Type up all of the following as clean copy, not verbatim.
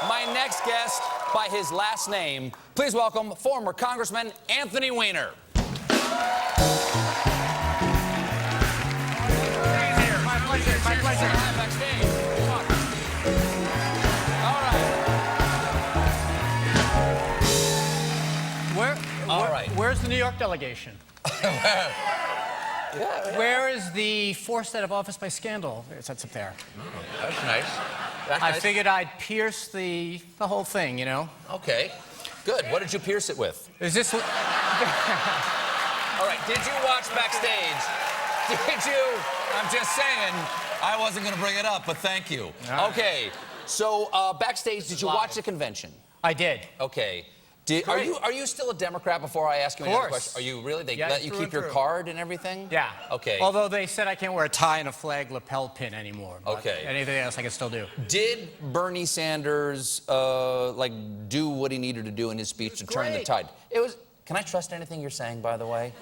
my next guest by his last name. Please welcome former Congressman Anthony Weiner. My pleasure, my pleasure. Backstage. All right. All right. Where's the New York delegation? Where is the forced out of office by scandal? It's up there. That's nice. I figured I'd pierce the whole thing, you know? Okay. Good. What did you pierce it with? Is this... All right. Did you watch Backstage? Did you? I'm just saying. I wasn't going to bring it up, but thank you. Right. Okay. So, Backstage, did you watch the convention? I did. Okay. Are you still a Democrat before I ask you any other question? Are you really? They let you keep your card and everything? Yeah. Okay. Although they said I can't wear a tie and a flag lapel pin anymore. Okay. Anything else I can still do. Did Bernie Sanders, do what he needed to do in his speech to turn the tide? It was... Can I trust anything you're saying, by the way?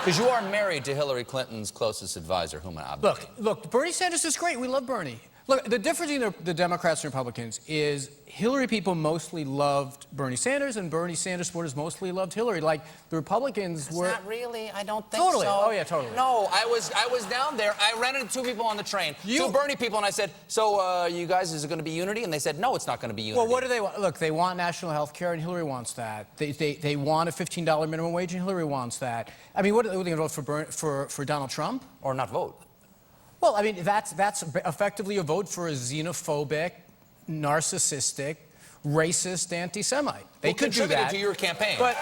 Because you are married to Hillary Clinton's closest advisor, Huma Abedin. Look, Bernie Sanders is great. We love Bernie. Look, the difference between the Democrats and Republicans is Hillary people mostly loved Bernie Sanders, and Bernie Sanders supporters mostly loved Hillary. Like, the Republicans were... Not really. I don't think so. Oh, yeah, totally. No, I was down there. I ran into two people on the train. Two Bernie people, and I said, so, you guys, is it going to be unity? And they said, no, it's not going to be unity. Well, what do they want? Look, they want national health care, and Hillary wants that. They want a $15 minimum wage, and Hillary wants that. I mean, what are they going to vote for Donald Trump? Or not vote. Well, I mean, that's effectively a vote for a xenophobic, narcissistic, racist anti-Semite. They could do that. He contributed to your campaign. But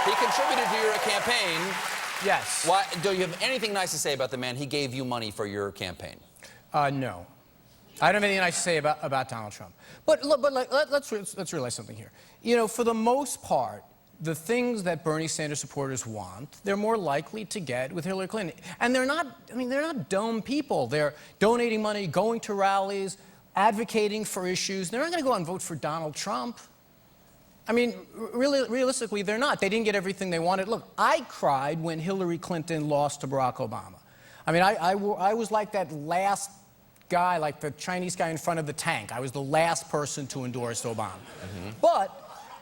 he contributed to your campaign. Yes. Why, do you have anything nice to say about the man? He gave you money for your campaign. No. I don't have anything nice to say about Donald Trump. But let's realize something here. You know, for the most part, the things that Bernie Sanders supporters want, they're more likely to get with Hillary Clinton. And they're not, I mean, they're not dumb people. They're donating money, going to rallies, advocating for issues. They're not going to go out and vote for Donald Trump. I mean, realistically, they're not. They didn't get everything they wanted. Look, I cried when Hillary Clinton lost to Barack Obama. I mean, I was like that last guy, like the Chinese guy in front of the tank. I was the last person to endorse Obama. Mm-hmm.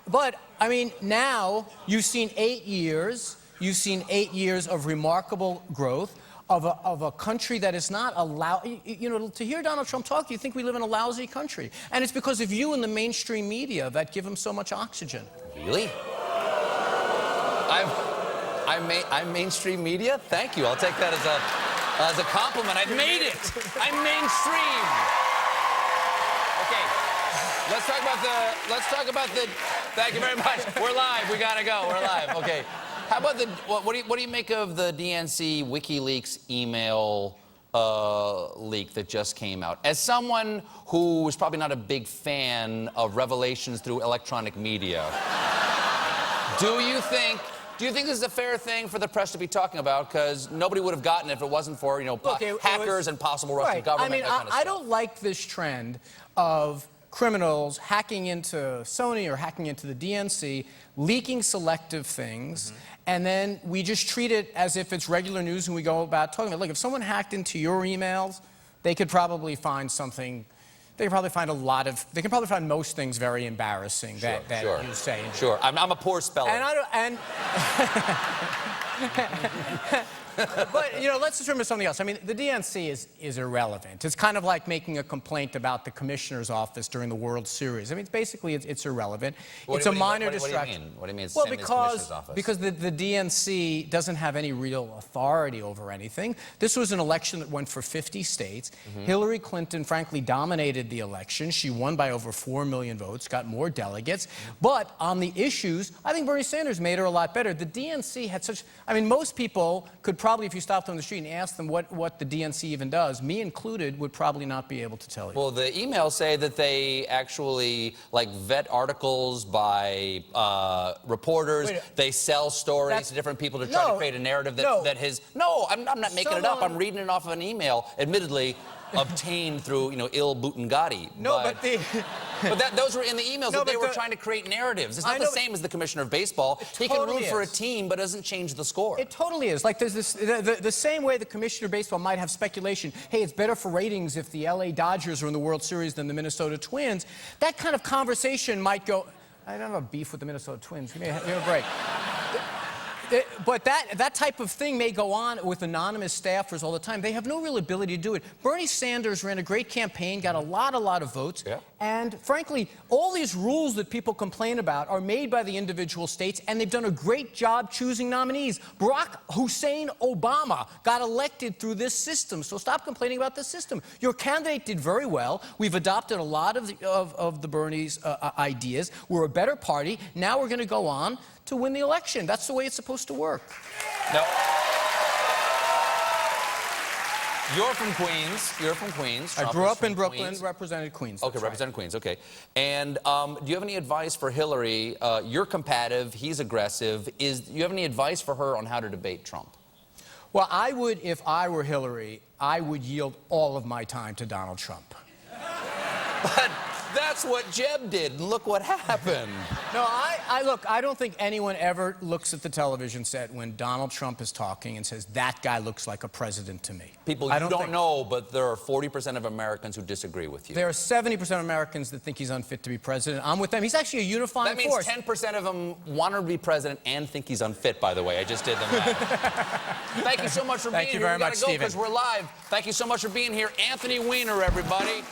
But, I mean, now you've seen 8 years. You've seen 8 years of remarkable growth of a country that is not allowed. You know, to hear Donald Trump talk, you think we live in a lousy country. And it's because of you and the mainstream media that give him so much oxygen. Really? I'm mainstream media? Thank you. I'll take that as a compliment. I've made it. I'm mainstream. Okay. Let's talk about the, thank you very much. We're live, we gotta go, we're live, okay. How about what do you make of the DNC WikiLeaks email leak that just came out? As someone who was probably not a big fan of revelations through electronic media, do you think this is a fair thing for the press to be talking about? Because nobody would have gotten it if it wasn't for, you know, hackers and possible Russian government, I mean, that kind of stuff. I don't like this trend of criminals hacking into Sony or hacking into the DNC, leaking selective things, and then we just treat it as if it's regular news and we go about talking about it. Look, if someone hacked into your emails, they could probably find something. They could probably find they can probably find most things very embarrassing that you say. Sure, I'm a poor speller. But, you know, let's just remember something else. I mean, the DNC is irrelevant. It's kind of like making a complaint about the commissioner's office during the World Series. I mean, basically, it's irrelevant. It's a minor distraction. What do you mean? Well, because the DNC doesn't have any real authority over anything. This was an election that went for 50 states. Hillary Clinton, frankly, dominated the election. She won by over 4 million votes, got more delegates. But on the issues, I think Bernie Sanders made her a lot better. The DNC had such... I mean, most people could probably, if you stopped them on the street and asked them what the DNC even does, me included, would probably not be able to tell you. Well, the emails say that they actually, like, vet articles by reporters. They sell stories to different people to try to create a narrative that his... No, I'm not making it up. I'm reading it off of an email, admittedly. obtained through, you know, Il Butungati. No, But those were in the emails that they were but trying to create narratives. It's not I the know, same as the commissioner of baseball. He can totally root for a is. team, but doesn't change the score. It totally is. Like, there's this, the same way the commissioner of baseball might have speculation, hey, it's better for ratings if the LA Dodgers are in the World Series than the Minnesota Twins. That kind of conversation might go, I don't have a beef with the Minnesota Twins. Give me a break. But that type of thing may go on with anonymous staffers all the time. They have no real ability to do it. Bernie Sanders ran a great campaign, got a lot of votes. Yeah. And frankly, all these rules that people complain about are made by the individual states, and they've done a great job choosing nominees. Barack Hussein Obama got elected through this system, so stop complaining about this system. Your candidate did very well. We've adopted a lot of the Bernie's ideas. We're a better party. Now we're going to go on to win the election. That's the way it's supposed to work. Now, you're from Queens. You're from Queens. I grew up in Brooklyn, Queens. represented Queens. Okay, That's represented Queens. Okay. And do you have any advice for Hillary? You're combative. He's aggressive. Do you have any advice for her on how to debate Trump? Well, I would, if I were Hillary, I would yield all of my time to Donald Trump. But that's what Jeb did, and look what happened. No, look, I don't think anyone ever looks at the television set when Donald Trump is talking and says, that guy looks like a president to me. People, you don't know, but there are 40% of Americans who disagree with you. There are 70% of Americans that think he's unfit to be president. I'm with them. He's actually a unifying force. That means 10% of them want to be president and think he's unfit, by the way. I just did the math. Thank you so much for being here. Thank you very much, Stephen. We gotta go because we're live. Thank you so much for being here. Anthony Weiner, everybody.